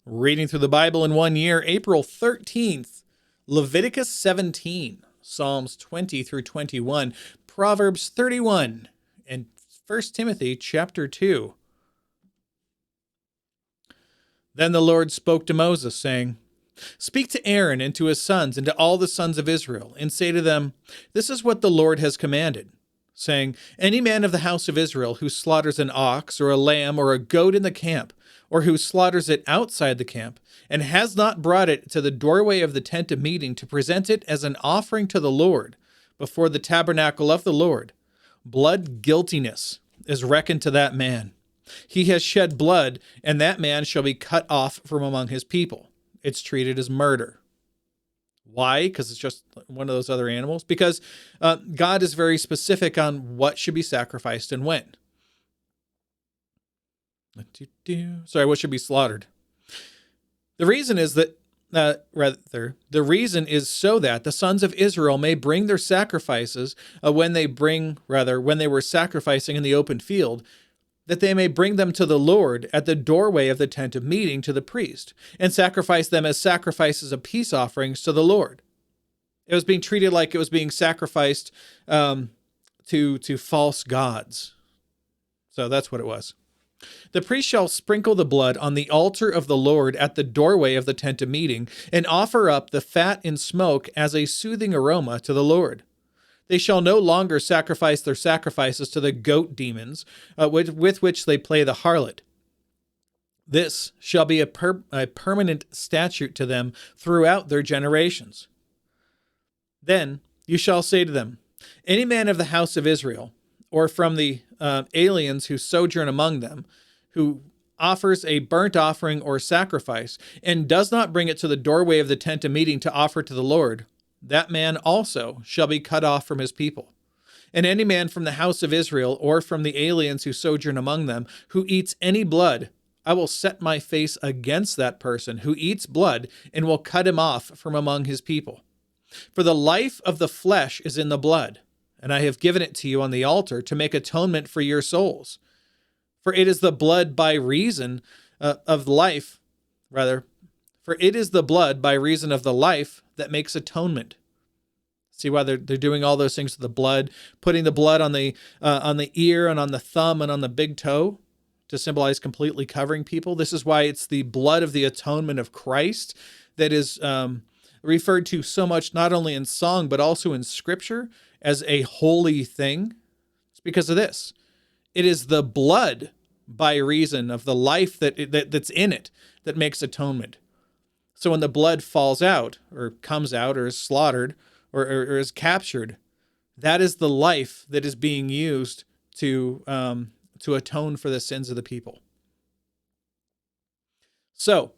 Reading through the Bible in 1 year, April 13th, Leviticus 17, Psalms 20 through 21, Proverbs 31, and 1 Timothy chapter 2. Then the Lord spoke to Moses, saying, Speak to Aaron and to his sons and to all the sons of Israel, and say to them, This is what the Lord has commanded, saying, Any man of the house of Israel who slaughters an ox or a lamb or a goat in the camp, or who slaughters it outside the camp, and has not brought it to the doorway of the tent of meeting to present it as an offering to the Lord before the tabernacle of the Lord, blood guiltiness is reckoned to that man. He has shed blood, and that man shall be cut off from among his people. It's treated as murder. Why? Because it's just one of those other animals? Because God is very specific on what should be sacrificed and when. What should be slaughtered? The reason is that, the reason is so that the sons of Israel may bring their sacrifices when they were sacrificing in the open field, that they may bring them to the Lord at the doorway of the tent of meeting to the priest, and sacrifice them as sacrifices of peace offerings to the Lord. It was being treated like it was being sacrificed to false gods. So that's what it was. The priest shall sprinkle the blood on the altar of the Lord at the doorway of the tent of meeting, and offer up the fat and smoke as a soothing aroma to the Lord. They shall no longer sacrifice their sacrifices to the goat demons, with which they play the harlot. This shall be a permanent statute to them throughout their generations. Then you shall say to them, Any man of the house of Israel, or from the aliens who sojourn among them, who offers a burnt offering or sacrifice, and does not bring it to the doorway of the tent of meeting to offer to the Lord, that man also shall be cut off from his people. And any man from the house of Israel, or from the aliens who sojourn among them, who eats any blood, I will set my face against that person who eats blood, and will cut him off from among his people. For the life of the flesh is in the blood, and I have given it to you on the altar to make atonement for your souls. For it is the blood by reason of life, for it is the blood by reason of the life that makes atonement. See why they're doing all those things with the blood, putting the blood on the ear and on the thumb and on the big toe to symbolize completely covering people. This is why it's the blood of the atonement of Christ that is referred to so much, not only in song, but also in Scripture as a holy thing. It's because of this. It is the blood by reason of the life that's in it that makes atonement. So when the blood falls out or comes out or is slaughtered or is captured, that is the life that is being used to atone for the sins of the people. So,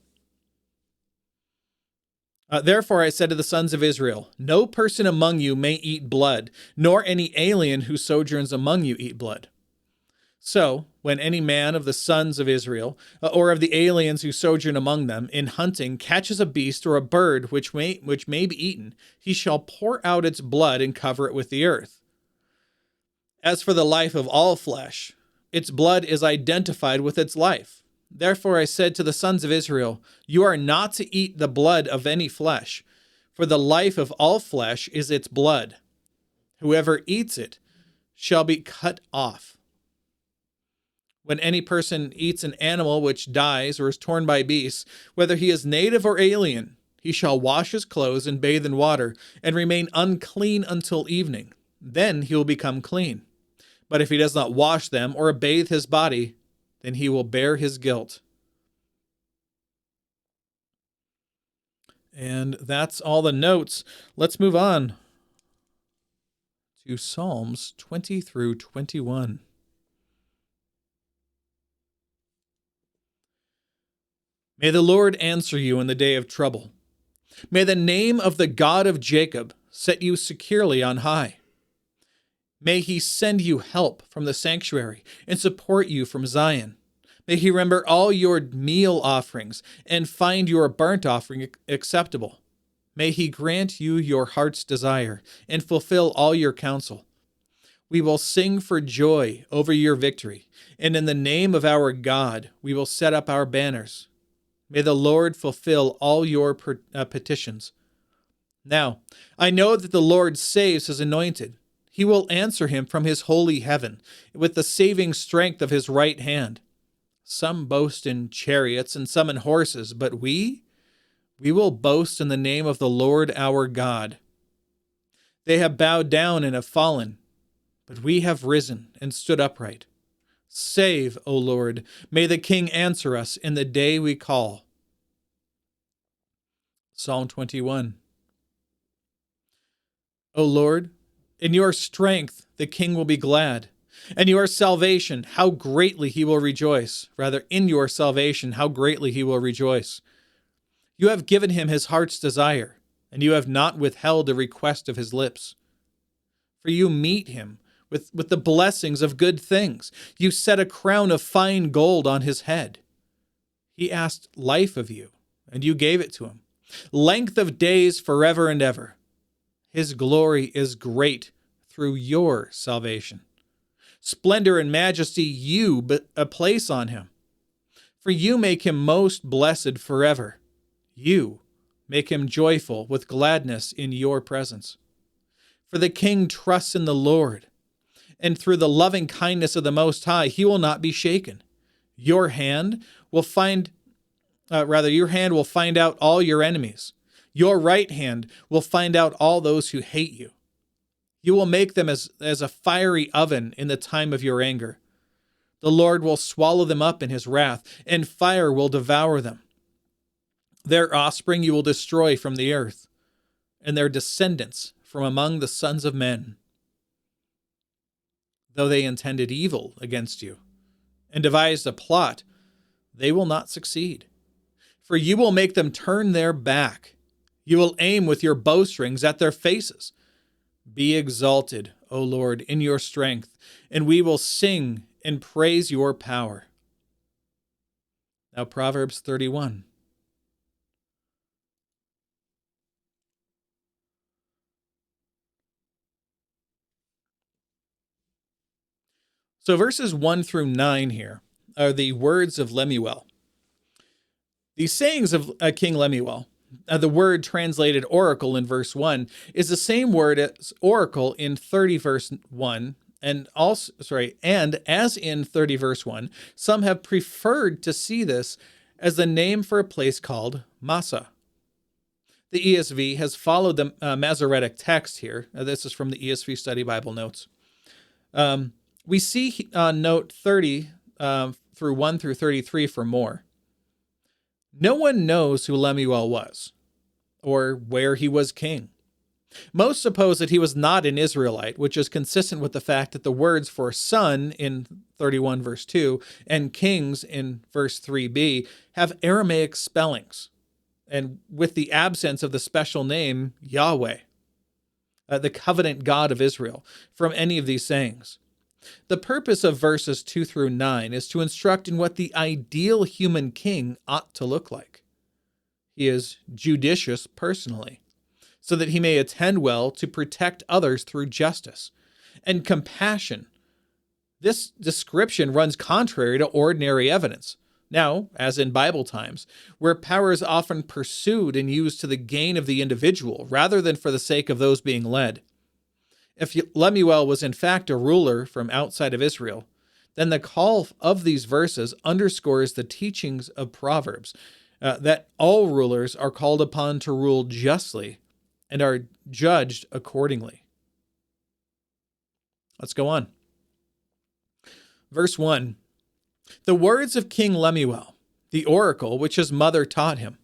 therefore I said to the sons of Israel, No person among you may eat blood, nor any alien who sojourns among you eat blood. So, when any man of the sons of Israel, or of the aliens who sojourn among them, in hunting, catches a beast or a bird which may be eaten, he shall pour out its blood and cover it with the earth. As for the life of all flesh, its blood is identified with its life. Therefore I said to the sons of Israel, You are not to eat the blood of any flesh, for the life of all flesh is its blood. Whoever eats it shall be cut off. When any person eats an animal which dies or is torn by beasts, whether he is native or alien, he shall wash his clothes and bathe in water, and remain unclean until evening. Then he will become clean. But if he does not wash them or bathe his body, then he will bear his guilt. And that's all the notes. Let's move on to Psalms 20 through 21. May the Lord answer you in the day of trouble. May the name of the God of Jacob set you securely on high. May he send you help from the sanctuary and support you from Zion. May he remember all your meal offerings and find your burnt offering acceptable. May he grant you your heart's desire and fulfill all your counsel. We will sing for joy over your victory, and in the name of our God we will set up our banners. May the Lord fulfill all your petitions. Now, I know that the Lord saves his anointed. He will answer him from his holy heaven with the saving strength of his right hand. Some boast in chariots and some in horses, but we will boast in the name of the Lord our God. They have bowed down and have fallen, but we have risen and stood upright. Save, O Lord. May the King answer us in the day we call. Psalm 21. O Lord, in your strength the King will be glad. And your salvation, how greatly he will rejoice. Rather, in your salvation, how greatly he will rejoice. You have given him his heart's desire, and you have not withheld the request of his lips. For you meet him with the blessings of good things. You set a crown of fine gold on his head. He asked life of you, and you gave it to him. Length of days forever and ever. His glory is great through your salvation. Splendor and majesty you place on him. For you make him most blessed forever. You make him joyful with gladness in your presence. For the King trusts in the Lord, and through the loving kindness of the Most High, he will not be shaken. Your hand will find out all your enemies. Your right hand will find out all those who hate you. You will make them as a fiery oven in the time of your anger. The Lord will swallow them up in his wrath, and fire will devour them. Their offspring you will destroy from the earth, and their descendants from among the sons of men. Though they intended evil against you and devised a plot, they will not succeed. For you will make them turn their back. You will aim with your bowstrings at their faces. Be exalted, O Lord, in your strength, and we will sing and praise your power. Now Proverbs 31. So verses 1 through 9 here are the words of Lemuel. The sayings of King Lemuel, the word translated oracle in verse 1, is the same word as oracle in 30 verse 1, and as in 30 verse 1, some have preferred to see this as the name for a place called Massa. The ESV has followed the Masoretic text here. This is from the ESV Study Bible Notes. We see note 30 through 1 through 33 for more. No one knows who Lemuel was, or where he was king. Most suppose that he was not an Israelite, which is consistent with the fact that the words for son in 31 verse 2 and kings in verse 3b have Aramaic spellings, and with the absence of the special name Yahweh, the covenant God of Israel, from any of these sayings. The purpose of verses 2 through 9 is to instruct in what the ideal human king ought to look like. He is judicious personally, so that he may attend well to protect others through justice and compassion. This description runs contrary to ordinary evidence. Now, as in Bible times, where power is often pursued and used to the gain of the individual rather than for the sake of those being led. If Lemuel was in fact a ruler from outside of Israel, then the call of these verses underscores the teachings of Proverbs, that all rulers are called upon to rule justly and are judged accordingly. Let's go on. Verse 1. The words of King Lemuel, the oracle which his mother taught him.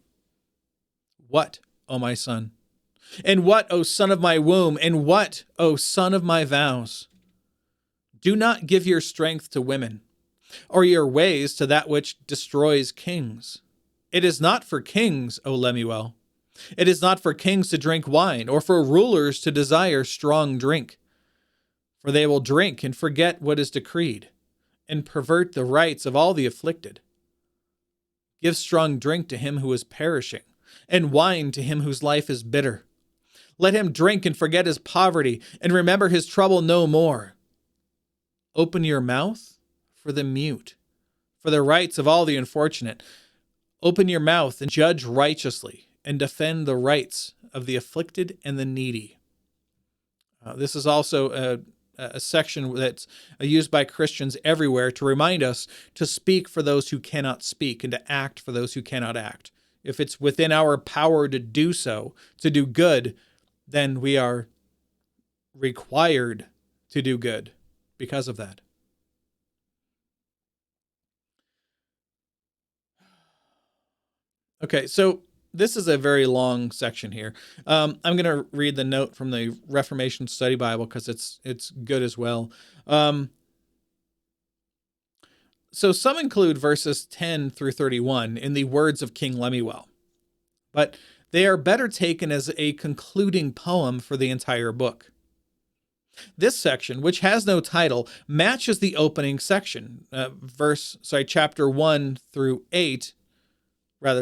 What, O my son? And what, O son of my womb? And what, O son of my vows? Do not give your strength to women, or your ways to that which destroys kings. It is not for kings, O Lemuel. It is not for kings to drink wine, or for rulers to desire strong drink. For they will drink and forget what is decreed, and pervert the rights of all the afflicted. Give strong drink to him who is perishing, and wine to him whose life is bitter. Let him drink and forget his poverty, and remember his trouble no more. Open your mouth for the mute, for the rights of all the unfortunate. Open your mouth and judge righteously and defend the rights of the afflicted and the needy. This is also a section that's used by Christians everywhere to remind us to speak for those who cannot speak and to act for those who cannot act. If it's within our power to do so, to do good, then we are required to do good because of that. Okay, so this is a very long section here. I'm going to read the note from the Reformation Study Bible because it's good as well. So some include verses 10 through 31 in the words of King Lemuel, but they are better taken as a concluding poem for the entire book. This section, which has no title, matches the opening section, chapter 1 through 8.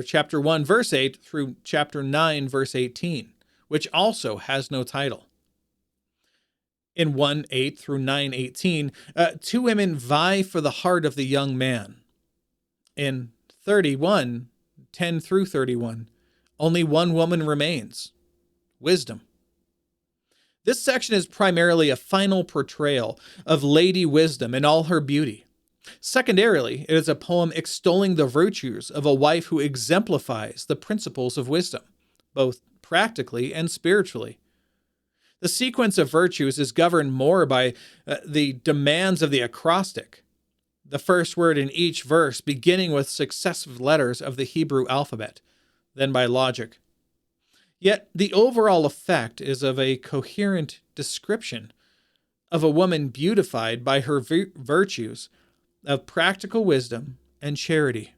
Chapter 1, verse 8 through chapter 9, verse 18, which also has no title. In 1:8 through 9:18, two women vie for the heart of the young man. In 10 through 31, only one woman remains, wisdom. This section is primarily a final portrayal of Lady Wisdom in all her beauty. Secondarily, it is a poem extolling the virtues of a wife who exemplifies the principles of wisdom, both practically and spiritually. The sequence of virtues is governed more by the demands of the acrostic, the first word in each verse beginning with successive letters of the Hebrew alphabet, than by logic. Yet the overall effect is of a coherent description of a woman beautified by her virtues of practical wisdom and charity.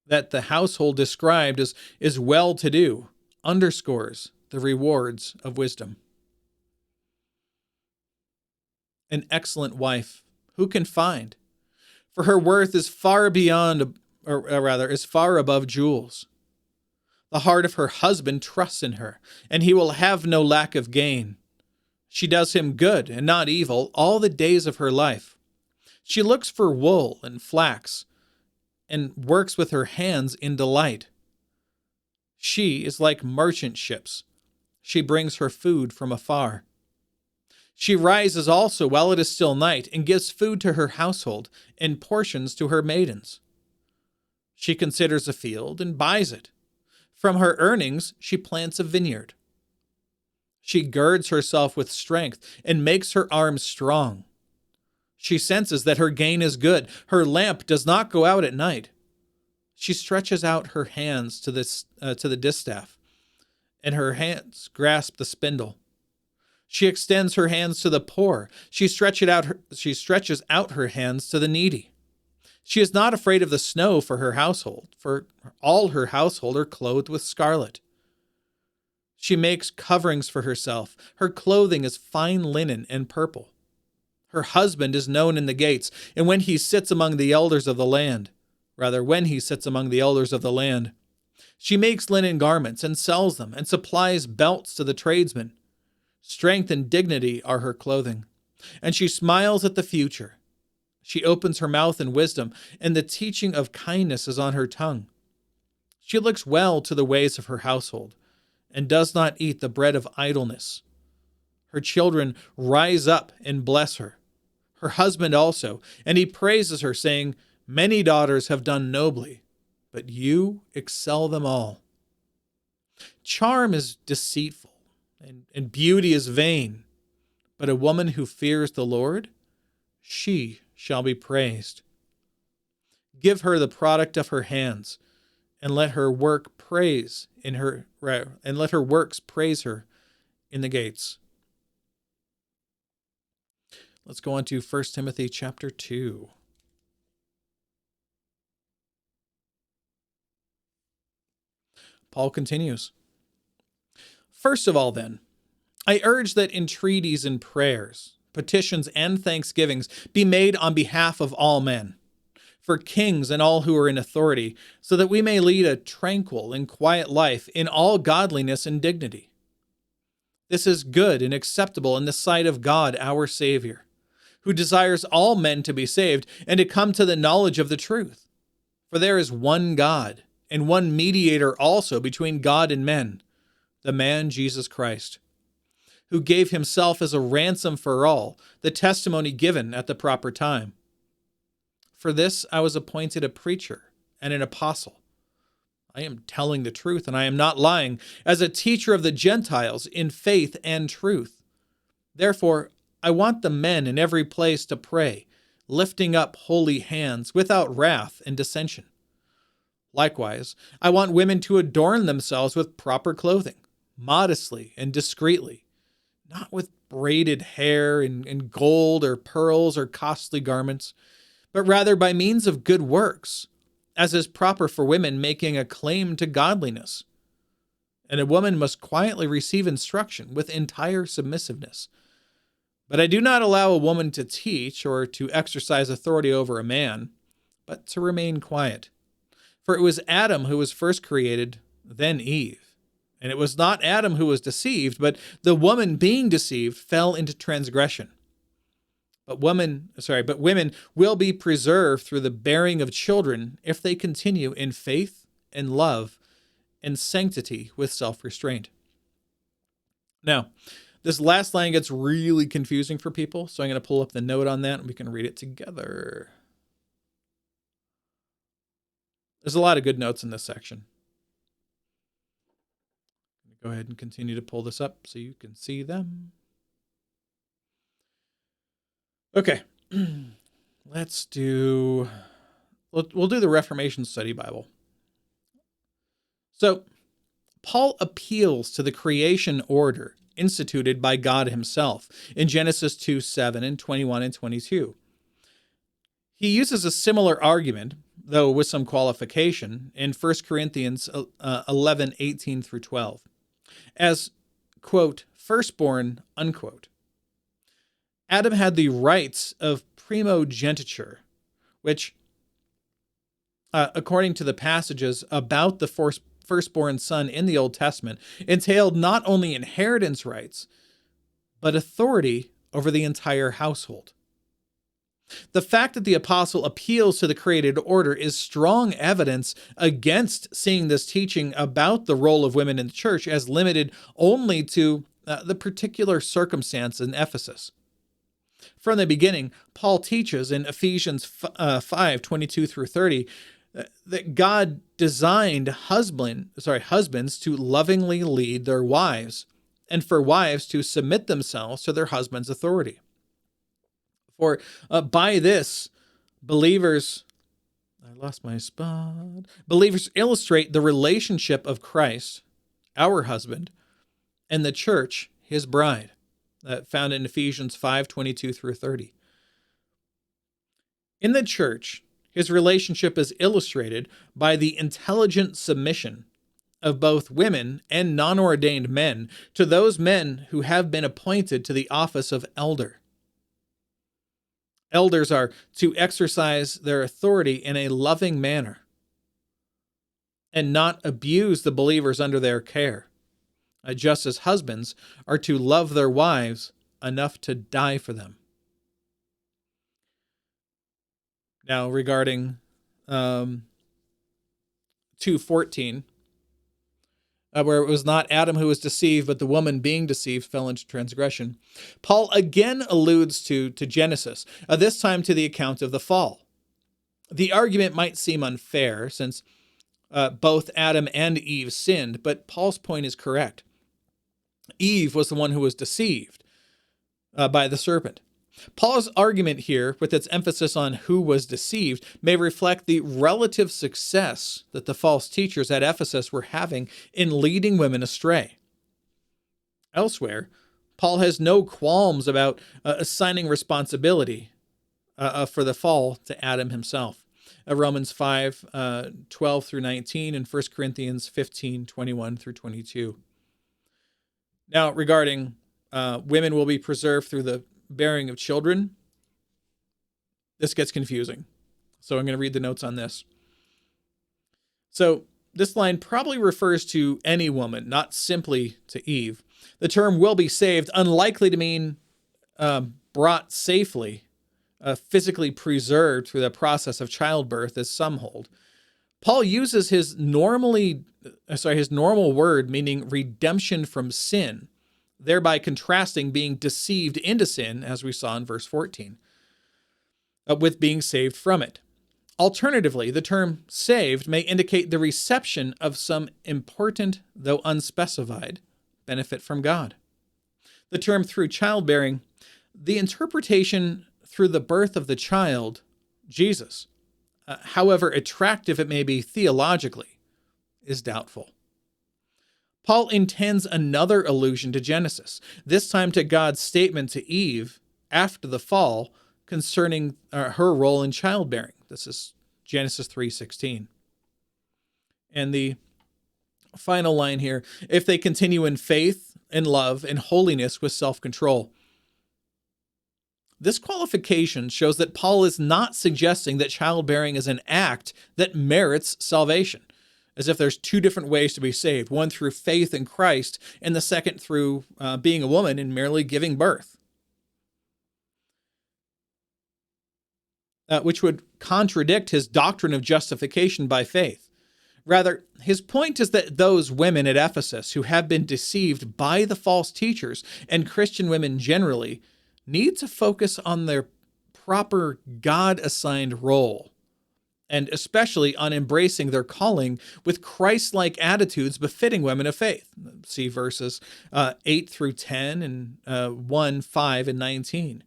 That the household described is well-to-do underscores the rewards of wisdom. An excellent wife, who can find? For her worth is far above jewels. The heart of her husband trusts in her, and he will have no lack of gain. She does him good and not evil all the days of her life. She looks for wool and flax, and works with her hands in delight. She is like merchant ships. She brings her food from afar. She rises also while it is still night, and gives food to her household, and portions to her maidens. She considers a field and buys it. From her earnings she plants a vineyard. She girds herself with strength, and makes her arms strong. She senses that her gain is good. Her lamp does not go out at night. She stretches out her hands to the distaff, and her hands grasp the spindle. She extends her hands to the poor. She stretches out her hands to the needy. She is not afraid of the snow for her household, for all her household are clothed with scarlet. She makes coverings for herself. Her clothing is fine linen and purple. Her husband is known in the gates, and when he sits among the elders of the land, she makes linen garments and sells them, and supplies belts to the tradesmen. Strength and dignity are her clothing, and she smiles at the future. She opens her mouth in wisdom, and the teaching of kindness is on her tongue. She looks well to the ways of her household, and does not eat the bread of idleness. Her children rise up and bless her. Her husband also, and he praises her, saying, "Many daughters have done nobly, but you excel them all." Charm is deceitful, and beauty is vain, but a woman who fears the Lord, she shall be praised. Give her the product of her hands, and let her works praise her in the gates. Let's go on to 1 Timothy chapter 2. Paul continues. First of all, then, I urge that entreaties and prayers, petitions and thanksgivings be made on behalf of all men, for kings and all who are in authority, so that we may lead a tranquil and quiet life in all godliness and dignity. This is good and acceptable in the sight of God our Savior, who desires all men to be saved and to come to the knowledge of the truth. For there is one God, and one mediator also between God and men, the man Jesus Christ, who gave himself as a ransom for all, the testimony given at the proper time. For this I was appointed a preacher and an apostle. I am telling the truth, and I am not lying, as a teacher of the Gentiles in faith and truth. Therefore, I want the men in every place to pray, lifting up holy hands, without wrath and dissension. Likewise, I want women to adorn themselves with proper clothing, modestly and discreetly, not with braided hair and gold or pearls or costly garments, but rather by means of good works, as is proper for women making a claim to godliness. And a woman must quietly receive instruction with entire submissiveness. But I do not allow a woman to teach or to exercise authority over a man, but to remain quiet. For it was Adam who was first created, then Eve. And it was not Adam who was deceived, but the woman being deceived fell into transgression. But women will be preserved through the bearing of children if they continue in faith and love and sanctity with self-restraint. Now, this last line gets really confusing for people, so I'm going to pull up the note on that and we can read it together. There's a lot of good notes in this section. Go ahead and continue to pull this up so you can see them. Okay, we'll do the Reformation Study Bible. So, Paul appeals to the creation order instituted by God himself in Genesis 2:7 and 21 and 22. He uses a similar argument, though with some qualification, in 1 Corinthians 11:18 through 12, as, quote, firstborn, unquote. Adam had the rights of primogeniture, which, according to the passages about the firstborn son in the Old Testament, entailed not only inheritance rights, but authority over the entire household. The fact that the apostle appeals to the created order is strong evidence against seeing this teaching about the role of women in the church as limited only to the particular circumstance in Ephesus. From the beginning, Paul teaches in Ephesians 5:22 through 30 that God designed husbands to lovingly lead their wives, and for wives to submit themselves to their husband's authority. For by this, believers illustrate the relationship of Christ, our husband, and the church, his bride, found in Ephesians 5:22 through 30. In the church, his relationship is illustrated by the intelligent submission of both women and non-ordained men to those men who have been appointed to the office of elder. Elders are to exercise their authority in a loving manner and not abuse the believers under their care, just as husbands are to love their wives enough to die for them. Now, regarding 2:14, where it was not Adam who was deceived, but the woman being deceived fell into transgression, Paul again alludes to Genesis, this time to the account of the fall. The argument might seem unfair, since both Adam and Eve sinned, but Paul's point is correct. Eve was the one who was deceived by the serpent. Paul's argument here, with its emphasis on who was deceived, may reflect the relative success that the false teachers at Ephesus were having in leading women astray. Elsewhere, Paul has no qualms about assigning responsibility for the fall to Adam himself. Romans 5:12 through 19, and 1 Corinthians 15:21 through 22. Now, regarding women will be preserved through the bearing of children, this gets confusing. So I'm going to read the notes on this. So this line probably refers to any woman, not simply to Eve. The term will be saved, unlikely to mean brought safely, physically preserved through the process of childbirth, as some hold. Paul uses his normal word meaning redemption from sin, thereby contrasting being deceived into sin, as we saw in verse 14, with being saved from it. Alternatively, the term saved may indicate the reception of some important, though unspecified, benefit from God. The term through childbearing, the interpretation through the birth of the child, Jesus, however attractive it may be theologically, is doubtful. Paul intends another allusion to Genesis, this time to God's statement to Eve after the fall concerning her role in childbearing. This is Genesis 3:16. And the final line here, if they continue in faith and love and holiness with self-control. This qualification shows that Paul is not suggesting that childbearing is an act that merits salvation, as if there's two different ways to be saved, one through faith in Christ and the second through being a woman and merely giving birth, which would contradict his doctrine of justification by faith. Rather, his point is that those women at Ephesus who have been deceived by the false teachers, and Christian women generally, need to focus on their proper God-assigned role, and especially on embracing their calling with Christ-like attitudes befitting women of faith. See verses 8 through 10 and 1, 5, and 19.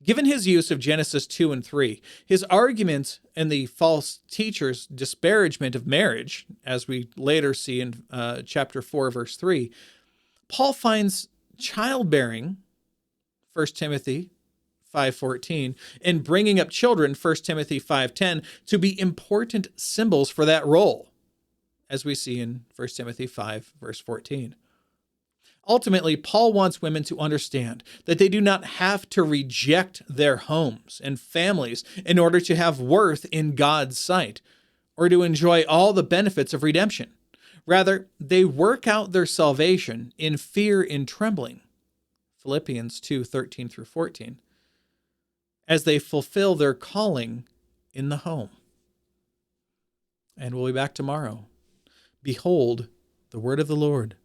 Given his use of Genesis 2 and 3, his argument and the false teachers' disparagement of marriage, as we later see in chapter 4, verse 3, Paul finds childbearing, 1 Timothy 5:14, and bringing up children, 1 Timothy 5:10, to be important symbols for that role, as we see in 1 Timothy 5, verse 14. Ultimately, Paul wants women to understand that they do not have to reject their homes and families in order to have worth in God's sight or to enjoy all the benefits of redemption. Rather, they work out their salvation in fear and trembling, Philippians 2:13 through 14, as they fulfill their calling in the home. And we'll be back tomorrow. Behold, the word of the Lord.